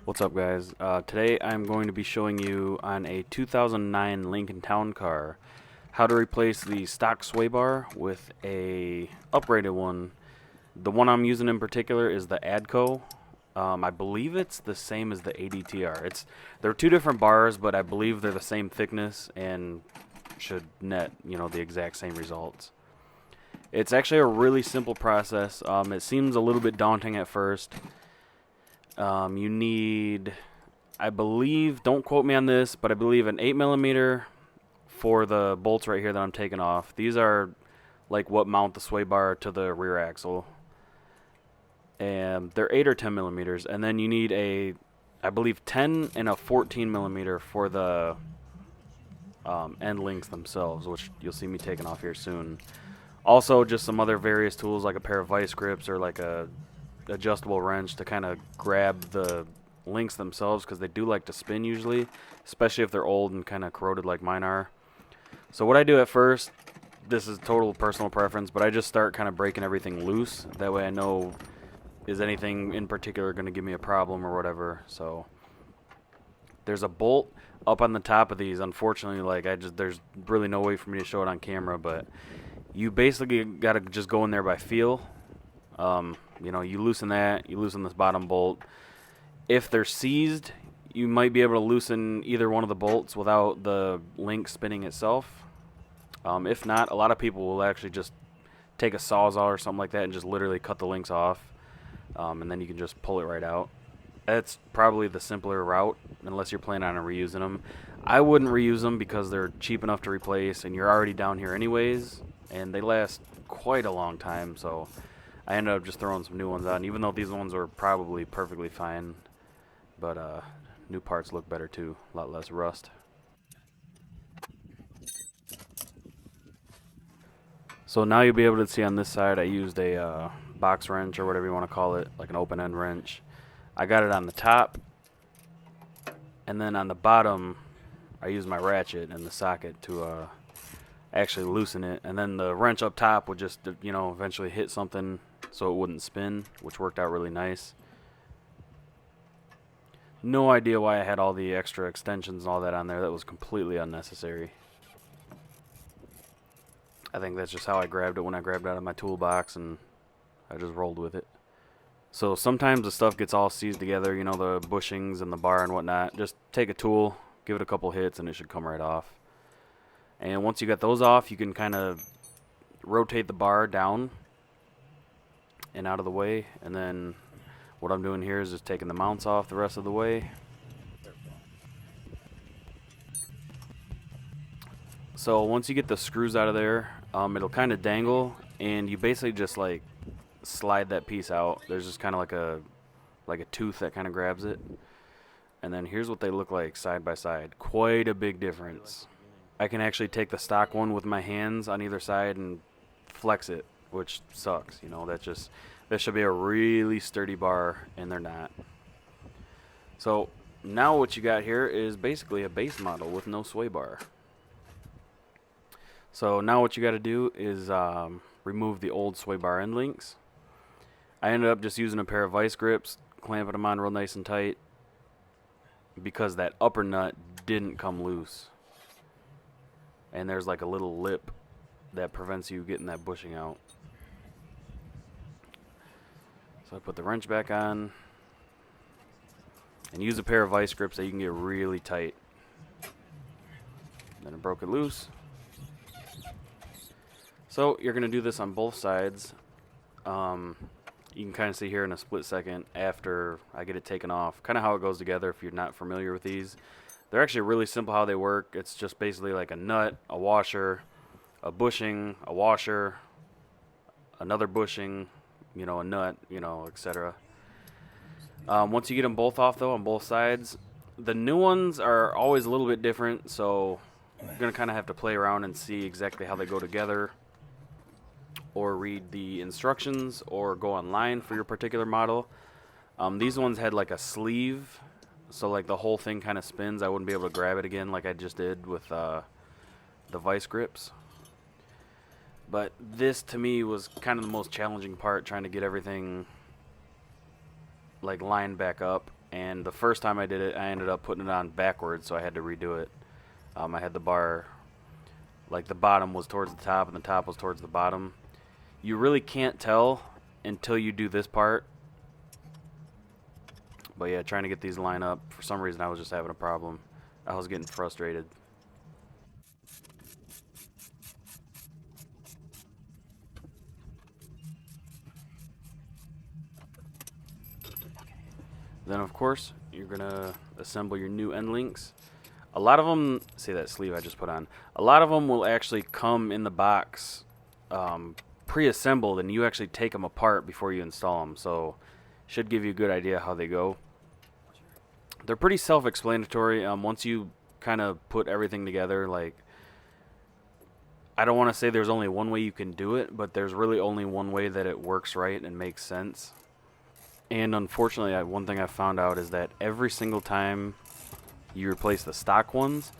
What's up, guys? Today I'm going to be showing you on a 2009 Lincoln Town Car how to replace the stock sway bar with a upgraded one. The one I'm using in particular is the Addco. I believe it's the same as the ADTR. They're two different bars, but I believe they're the same thickness and should net, the exact same results. It's actually a really simple process. It seems a little bit daunting at first. You need, I believe, don't quote me on this, but I believe an 8mm for the bolts right here that I'm taking off. These are like what mount the sway bar to the rear axle. And they're 8 or 10mm. And then you need I believe 10 and a 14mm for the end links themselves, which you'll see me taking off here soon. Also, just some other various tools like a pair of vice grips or like a adjustable wrench to kind of grab the links themselves, because they do like to spin usually, especially if they're old and kind of corroded like mine are. So what I do at first, this is total personal preference, but I just start kind of breaking everything loose. That way I know, is anything in particular going to give me a problem or whatever. So there's a bolt up on the top of these. Unfortunately, there's really no way for me to show it on camera, but you basically got to just go in there by feel. You loosen that, you loosen this bottom bolt. If they're seized, you might be able to loosen either one of the bolts without the link spinning itself. If not, a lot of people will actually just take a Sawzall or something like that and just literally cut the links off, and then you can just pull it right out. That's probably the simpler route, unless you're planning on reusing them. I wouldn't reuse them because they're cheap enough to replace, and you're already down here anyways, and they last quite a long time, so I ended up just throwing some new ones on, even though these ones were probably perfectly fine. But new parts look better too, a lot less rust. So now you'll be able to see on this side I used a box wrench, or whatever you want to call it, like an open end wrench. I got it on the top, and then on the bottom I used my ratchet and the socket to actually loosen it, and then the wrench up top would just eventually hit something so it wouldn't spin, which worked out really nice. No idea why I had all the extra extensions and all that on there. That was completely unnecessary. I think that's just how I grabbed it when I grabbed it out of my toolbox, and I just rolled with it. So sometimes the stuff gets all seized together, the bushings and the bar and whatnot. Just take a tool, give it a couple hits, and it should come right off. And once you got those off, you can kind of rotate the bar down and out of the way, and then what I'm doing here is just taking the mounts off the rest of the way. So once you get the screws out of there, it'll kind of dangle, and you basically just like slide that piece out. There's just kind of like a tooth that kind of grabs it, and then here's what they look like side by side. Quite a big difference. I can actually take the stock one with my hands on either side and flex it, which sucks. That should be a really sturdy bar, and they're not. So now what you got here is basically a base model with no sway bar. So now what you got to do is remove the old sway bar end links. I ended up just using a pair of vice grips, clamping them on real nice and tight, because that upper nut didn't come loose. And there's like a little lip that prevents you getting that bushing out. So I put the wrench back on, and use a pair of vice grips that you can get really tight. Then I broke it loose. So you're going to do this on both sides. You can kind of see here in a split second after I get it taken off, kind of how it goes together if you're not familiar with these. They're actually really simple how they work. It's just basically like a nut, a washer, a bushing, a washer, another bushing, a nut, etc. Once you get them both off, though, on both sides, the new ones are always a little bit different, so you're going to kind of have to play around and see exactly how they go together, or read the instructions, or go online for your particular model. These ones had like a sleeve, so like the whole thing kind of spins. I wouldn't be able to grab it again like I just did with the vice grips. But this, to me, was kind of the most challenging part, trying to get everything like lined back up and the first time I did it, I ended up putting it on backwards, so I had to redo it. I had the bar, like the bottom was towards the top and the top was towards the bottom. You really can't tell until you do this part. But yeah, trying to get these line up, for some reason I was just having a problem. I was getting frustrated. Then of course, you're gonna assemble your new end links. A lot of them, see that sleeve I just put on, a lot of them will actually come in the box pre-assembled, and you actually take them apart before you install them, so should give you a good idea how they go. They're pretty self-explanatory. Once you kind of put everything together, like, I don't want to say there's only one way you can do it, but there's really only one way that it works right and makes sense. And unfortunately, one thing I found out is that every single time you replace the stock ones,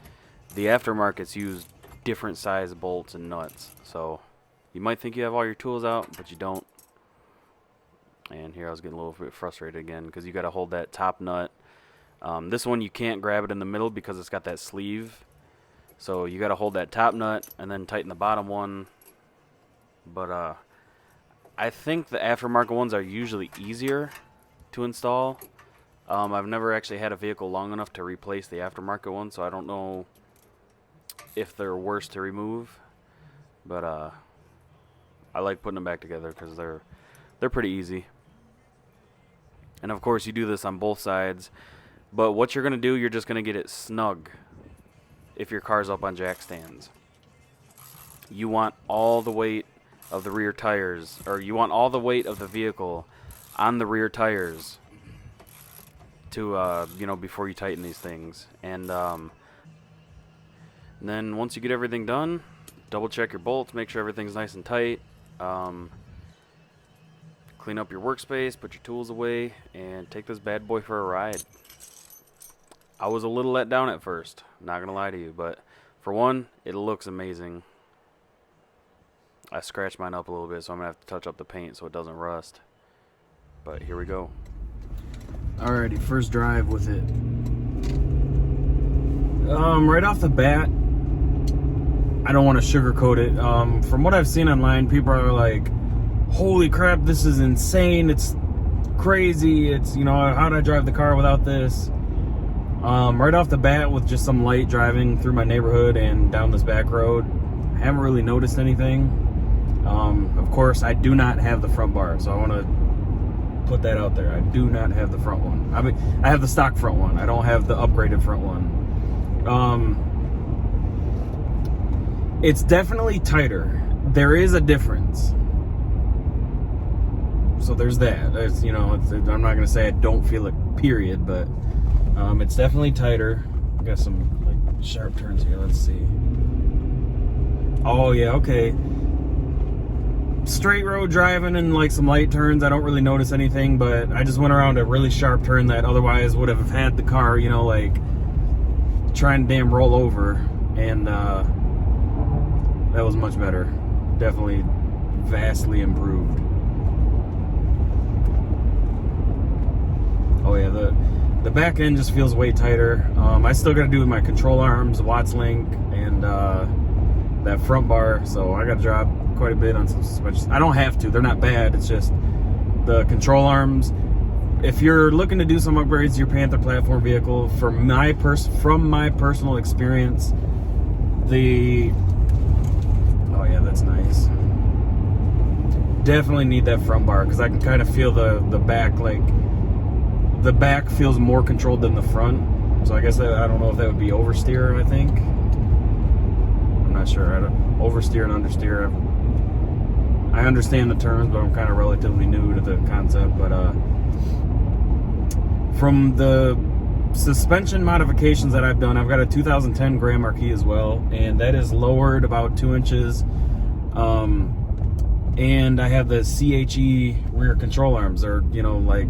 the aftermarkets use different size bolts and nuts. So you might think you have all your tools out, but you don't. And here I was getting a little bit frustrated again because you got to hold that top nut. This one you can't grab it in the middle because it's got that sleeve. So you got to hold that top nut and then tighten the bottom one. But I think the aftermarket ones are usually easier to install. I've never actually had a vehicle long enough to replace the aftermarket one, so I don't know if they're worse to remove. But I like putting them back together because they're pretty easy. And of course you do this on both sides. But what you're going to do, you're just going to get it snug if your car's up on jack stands. You want all the weight of the rear tires, or you want all the weight of the vehicle on the rear tires to, you know, before you tighten these things. And then once you get everything done, double check your bolts, make sure everything's nice and tight. Clean up your workspace, put your tools away, and take this bad boy for a ride. I was a little let down at first, not gonna lie to you, but for one, it looks amazing. I scratched mine up a little bit, so I'm gonna have to touch up the paint so it doesn't rust. But here we go. Alrighty, first drive with it. Right off the bat, I don't want to sugarcoat it. From what I've seen online, people are like, holy crap, this is insane, it's crazy, it's, you know, how did I drive the car without this? Right off the bat, with just some light driving through my neighborhood and down this back road, I haven't really noticed anything. Of course, I do not have the front bar, so I want to put that out there. I do not have the front one. I mean, I have the stock front one. I don't have the upgraded front one. It's definitely tighter. There is a difference. So there's that. It's, you know, I'm not gonna say I don't feel it, period, but it's definitely tighter. Got some like sharp turns here. Let's see. Oh yeah, okay. Straight road driving and like some light turns, I don't really notice anything, but I just went around a really sharp turn that otherwise would have had the car, you know, like trying to damn roll over, and that was much better. Definitely vastly improved. Oh yeah, the back end just feels way tighter. I still got to do with my control arms, Watts link, and that front bar, so I got to drop quite a bit on some suspensions. I don't have to, they're not bad, it's just the control arms. If you're looking to do some upgrades to your Panther platform vehicle, from my personal experience, oh yeah, that's nice. Definitely need that front bar because I can kind of feel the back, like the back feels more controlled than the front. So I guess I don't know if that would be oversteer. I think, I'm not sure. Oversteer and understeer, I understand the terms, but I'm kind of relatively new to the concept. But from the suspension modifications that I've done, I've got a 2010 Grand Marquis as well, and that is lowered about 2 inches. And I have the CHE rear control arms. They're, you know, like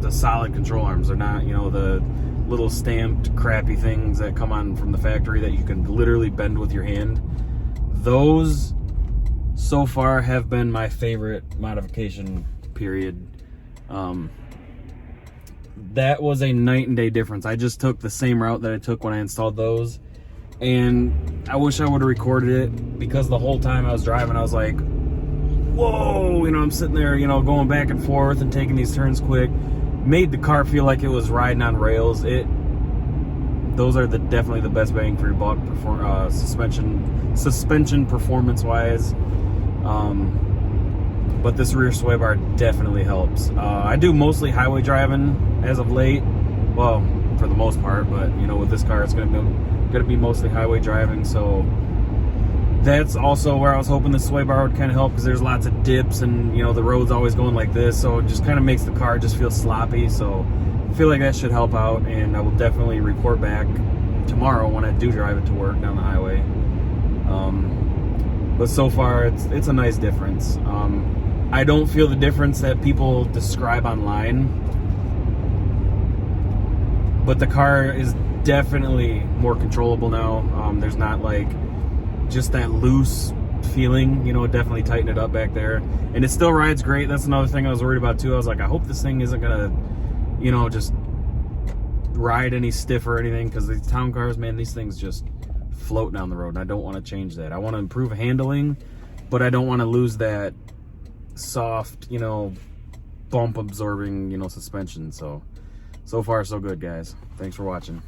the solid control arms. They're not, you know, the little stamped crappy things that come on from the factory that you can literally bend with your hand. Those so far have been my favorite modification, period. that was a night and day difference. I just took the same route that I took when I installed those, and I wish I would have recorded it, because the whole time I was driving I was like, whoa, you know, I'm sitting there, you know, going back and forth and taking these turns quick. Made the car feel like it was riding on rails. Those are definitely the best bang for your buck suspension performance wise. But this rear sway bar definitely helps. I do mostly highway driving as of late, well, for the most part, but you know, with this car it's gonna be mostly highway driving, so that's also where I was hoping the sway bar would kind of help, because there's lots of dips and, you know, the road's always going like this, so it just kind of makes the car just feel sloppy. So I feel like that should help out, and I will definitely report back tomorrow when I do drive it to work down the highway. But so far it's a nice difference. I don't feel the difference that people describe online, but the car is definitely more controllable now. There's not like just that loose feeling, you know. It definitely tightened it up back there, and it still rides great. That's another thing I was worried about too. I was like, I hope this thing isn't gonna, you know, just ride any stiff or anything, because these town cars, man, these things just float down the road, and I don't want to change that. I want to improve handling, but I don't want to lose that soft, you know, bump absorbing, you know, suspension. So far so good, guys. Thanks for watching.